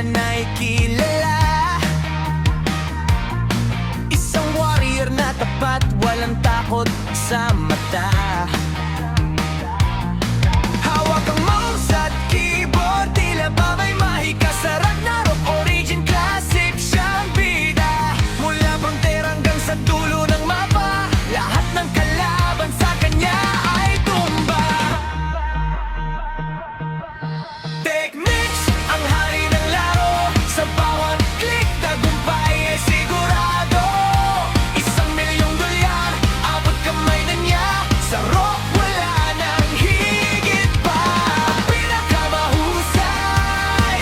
pangalan ay kilala. Isang warrior na tapat, walang takot sa mata. Hawak ang mouse at keyboard, tila ba may mahika sa Ragnarok. Origin classic siyang bida, mula frontera hanggang sa dulo ng mapa. Lahat ng kalaban sa kanya ay tumba. Technics ang hari ng laro, sa bawat click tagumpay ay sigurado. $1,000,000, abot kamay na niya, sa rock wala nang higit pa. Ang pinakamahusay,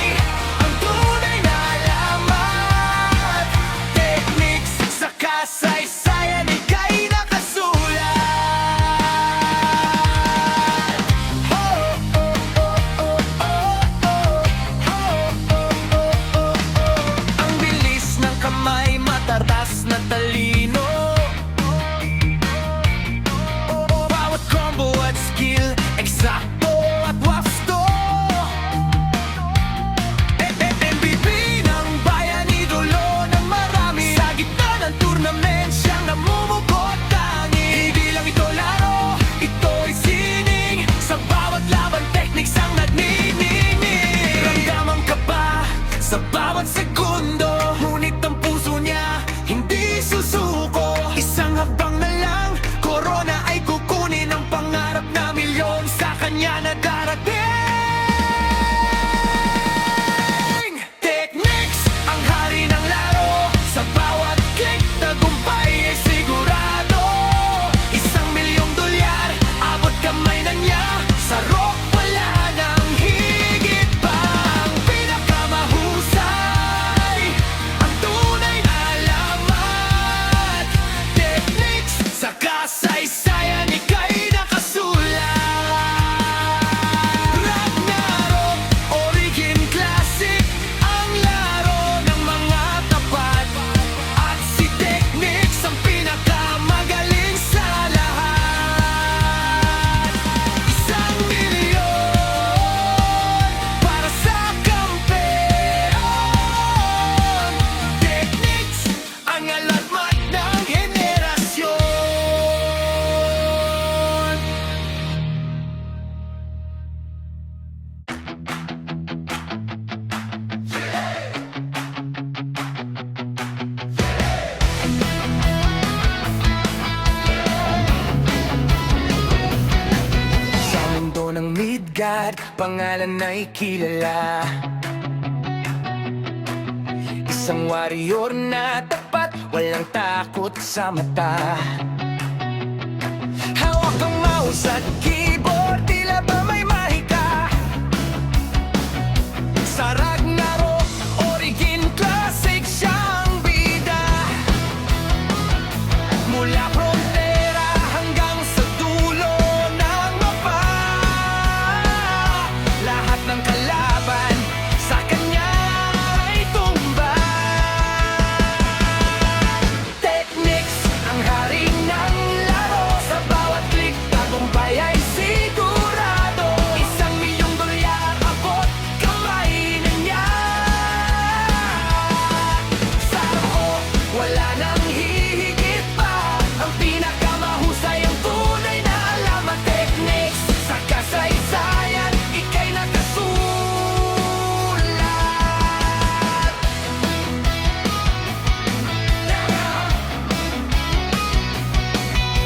ang tunay na alamat. Technics sa kasaysayan, ika'y nakasulat. Ang bilis ng kamay, matatas na talino. Bawat combo at skill, eksakto at wasto. MVP ng bayan, idolo ng marami. Sa gitna ng tournament, siyang namumugot tangi. Hindi lang ito laro, ito'y sining. Sa bawat laban, techniques ang nagniningning. Ramdaman ka ba sa bawat segundo? Ngunit ang puso niya hindi susuko. Isang habang na lang, corona ay kukunin. Ang pangarap na milyon sa kanya na darating. Techniques ang hari ng laro, sa bawat click tagumpay ay sigurado. $1,000,000, abot kamay na niya, sa rock wala nang higit pa. Ang pinakamahusay, ang tunay na alamat. Techniques sa kasaysayan, ika'y nakasulat. Ragnarok, origin classic, ang laro ng mga tapat. At si Techniques ang pinakamagaling sa lahat. $1,000,000 para sa kampeon. Techniques ang alatmat ng henerasyon. Sa mundo ng Midgard, pangalan ay kilala. Isang warrior na tapat, walang takot sa mata. Hawak ang mouse at keyboard, tila ba may mahika. Sa Ragnarok, origin classic siyang bida. Mula frontera hanggang sa dulo ng mapa. Lahat ng kalaban sa kanya ay tumba. Techniques ang hari ng laro, sa bawat click tagumpay ay sigurado. $1,000,000, abot kamay na niya, sa rock wala nang hihigit pa. Ang pinakamahusay, ang tunay na alamat. Techniques sa kasaysayan, ika'y nakasulat.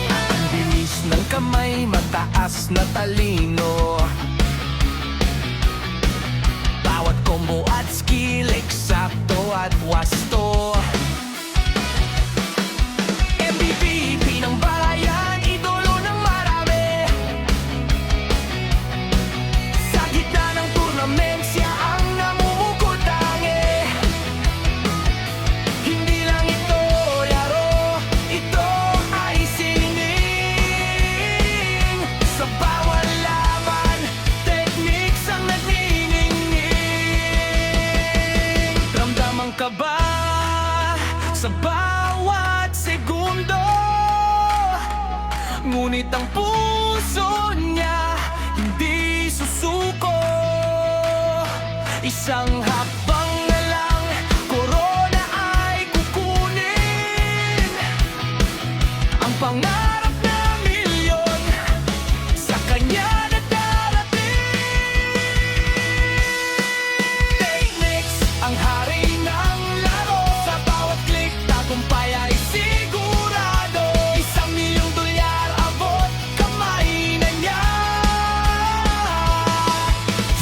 Ang bilis ng kamay, mataas na talino. Bawat combo at skill, eksakto at wasto. MVP ng bayan, idolo ng marami. Sa gitna ng tournament, siya ang namumugot tangi. Hindi lang ito laro, ito ay sining. Sa bawat laban, techniques ang nagniningning. Ramdaman ka ba sa bawat segundo? Ngunit ang puso niya hindi susuko. Isang habang pangarap na milyon sa kanya na darating. Technics, ang hari ng laro. Sa bawat click, tagumpay ay sigurado. $1,000,000 abot kamay na niya.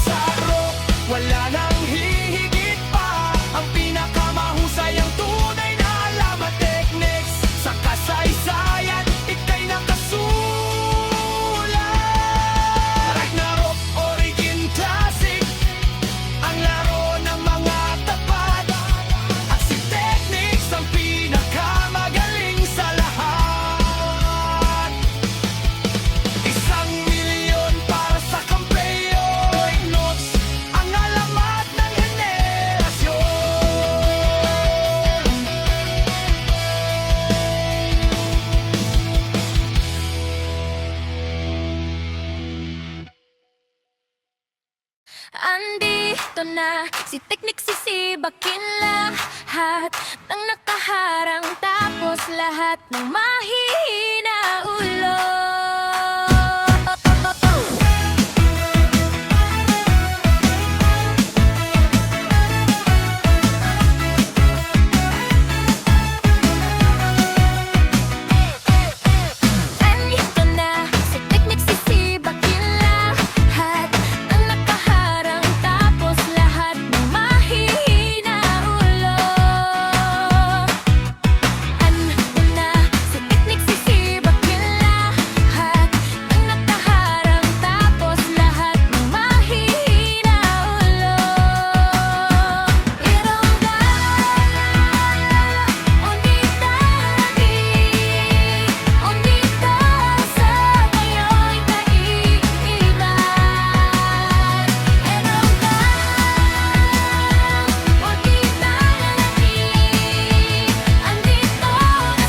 Sa rock, wala nang hihigit pa. Ang pinakamahusay, ang tunay na alamat. Technics, sa kasaysayan, ika'y nakasulat. Ragnarok, Origin, Classic, ang laro ng mga tapat. At si Technics ang pinakamagaling sa lahat. $1,000,000 para sa kampeyon. Notes, ang alamat ng henerasyon. Andito na si Technics, sisibakin lahat ng nakaharang, tapos lahat ng mahihina ulo. Andito na si Technics, sisibakin lahat ng nakaharang, tapos lahat ng mahihina ulo. Andito na si Technics, sisibakin lahat ng nakaharang, tapos lahat ng mahihina ulo. Irongga, ondita lagi, ondita sa kayo'y kaibigan. Irongga, ondita lagi, andito na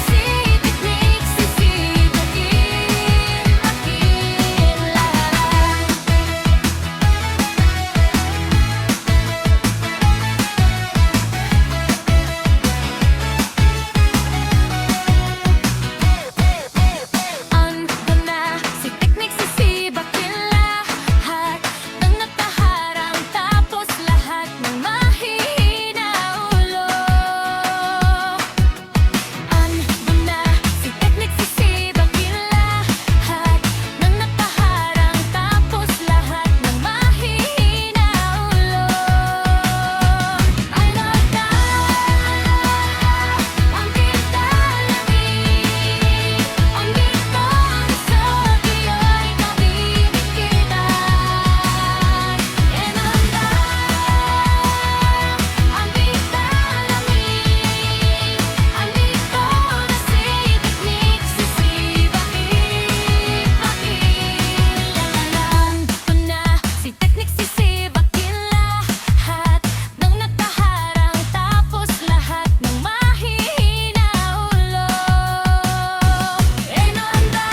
si Technics, sisibakin aking lahat. Ando na si Technics, sisibakin lahat ng nakaharang, tapos lahat ng mahihina ulo. Ando na si Technics, sisibakin lahat ng nakaharang, tapos lahat ng mahihina ulo. Ay nagdala ang kita lagi, andito sa kayo'y kabibikitan. Inanda ang kita lagi, andito na si Technics, sisibakin aking lahat. Ando na si Technics, sisibakin lahat ng nakaharang, tapos lahat ng mahihina ulo. Inanda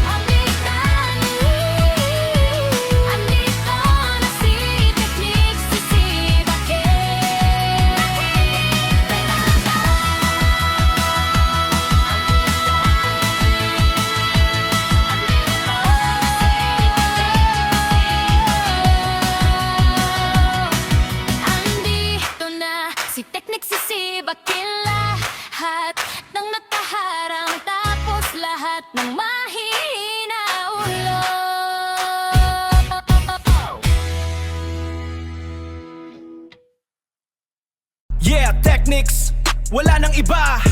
ang kita lagi, andito na si Technics, andito na si Technics, sisibakin lahat ng nakaharang, tapos lahat ng mahihina ulo. Yeah, Technics, wala nang iba.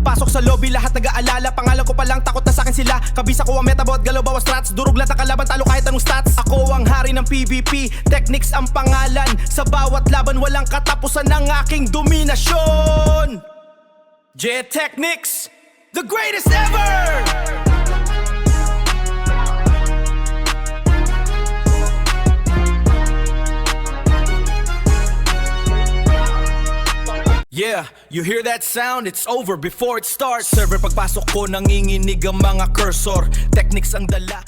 Pasok sa lobby, lahat nag-aalala. Pangalan ko palang, takot na sa'kin sila. Kabisa ko ang metabot, galaw bawas strats. Durog lahat ang kalaban, talo kahit anong stats. Ako ang hari ng PvP, Technics ang pangalan. Sa bawat laban, walang katapusan ng aking dominasyon. Yeah, Technics, the greatest ever! Yeah, you hear that sound? It's over before it starts. Server pagpasok ko, nanginginig ang mga cursor. Technics ang dala.